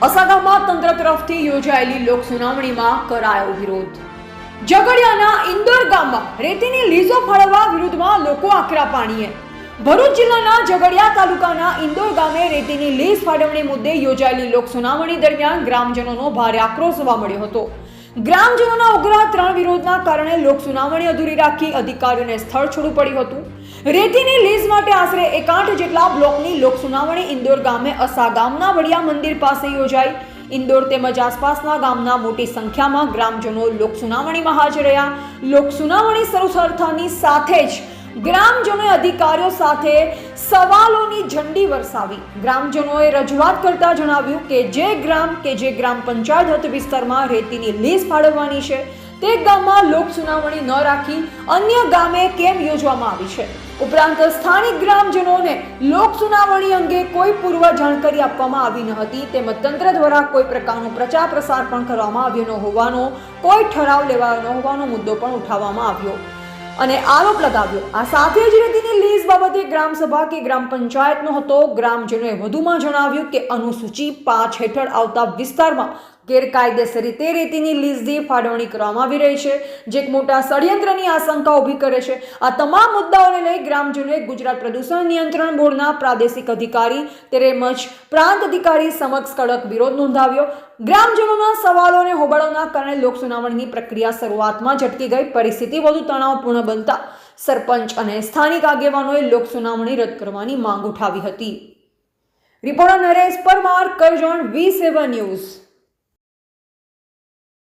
અસાગામાં તંત્ર તરફથી યોજાયેલી લોક સુનાવણીમાં કરાયો વિરોધ। ઝઘડિયાના ઇન્દોર ગામમાં રેતીની લીઝો ફાળવવા વિરુદ્ધમાં લોકો આકરા પાણીએ। ભરૂચ જિલ્લાના ઝઘડિયા તાલુકાના ઇન્દોર ગામે રેતીની લીઝ ફાળવણી મુદ્દે યોજાયેલી લોક સુનાવણી દરમિયાન ગ્રામજનોનો ભારે આક્રોશ જોવા મળ્યો હતો। ગ્રામજનોના ઉગ્ર ત્રણ વિરોધના કારણે લોક સુનાવણી અધૂરી રાખી અધિકારીઓને સ્થળ છોડવું પડ્યું હતું। રેતીની લીઝ માટે આશરે 1.8 જેટલા બ્લોકની લોક સુનાવણી ઇન્દોર ગામે અસા ગામના વડિયા મંદિર પાસે યોજાઈ। ઇન્દોર તેમજ આસપાસના ગામના મોટી સંખ્યામાં ગ્રામજનો લોક સુનાવણીમાં હાજર રહ્યા। લોક સુનાવણી શરૂ થતાની સાથે જ ગ્રામજનોએ અધિકારીઓ સાથે સવાલોની ઝંડી વરસાવી। ગ્રામજનોએ રજૂઆત કરતા જણાવ્યું કે જે ગ્રામ પંચાયત હદ વિસ્તારમાં રેતીની લીઝ ફાળવવાની છે તે ગામમાં લોક સુનાવણી ન રાખી અન્ય ગામે કેમ યોજવામાં આવી છે। ઉપરાંત સ્થાનિક ગ્રામજનોને લોક સુનાવણી અંગે કોઈ પૂર્વ જાણકારી આપવામાં આવી ન હતી તેમજ તંત્ર દ્વારા કોઈ પ્રકારનો પ્રચાર પ્રસાર પણ કરવામાં આવ્યો ન હોવાનો કોઈ ઠરાવ લેવાયો ન હોવાનો મુદ્દો પણ ઉઠાવવામાં આવ્યો અને આરોપ લગાવ્યો। આ સાથે જ રેતીની લીઝ બાબતે ગ્રામસભા કે ગ્રામ પંચાયતનો હતો। ગ્રામજનોએ વધુમાં જણાવ્યું કે અનુસૂચિ 5 હેઠળ આવતા વિસ્તારમાં ગેરકાયદેસર રીતે રેતીની લીઝની ફાળવણી કરવામાં આવી રહી છે, જે એક મોટા ષડયંત્રની આશંકા ઊભી કરે છે। આ તમામ મુદ્દાઓને લઈ ગ્રામજનોએ ગુજરાત પ્રદૂષણ નિયંત્રણ બોર્ડના પ્રાદેશિક અધિકારી તેમજ પ્રાંત અધિકારી સમક્ષ કડક વિરોધ નોંધાવ્યો। ગ્રામજનોના સવાલો અને હોબાળોના કારણે લોક સુનાવણીની પ્રક્રિયા શરૂઆતમાં ઝટકી ગઈ। પરિસ્થિતિ વધુ તણાવપૂર્ણ બનતા સરપંચ અને સ્થાનિક આગેવાનોએ લોક સુનાવણી રદ કરવાની માંગ ઉઠાવી હતી। Reporter Naresh Parmar, Karjan, V7 news.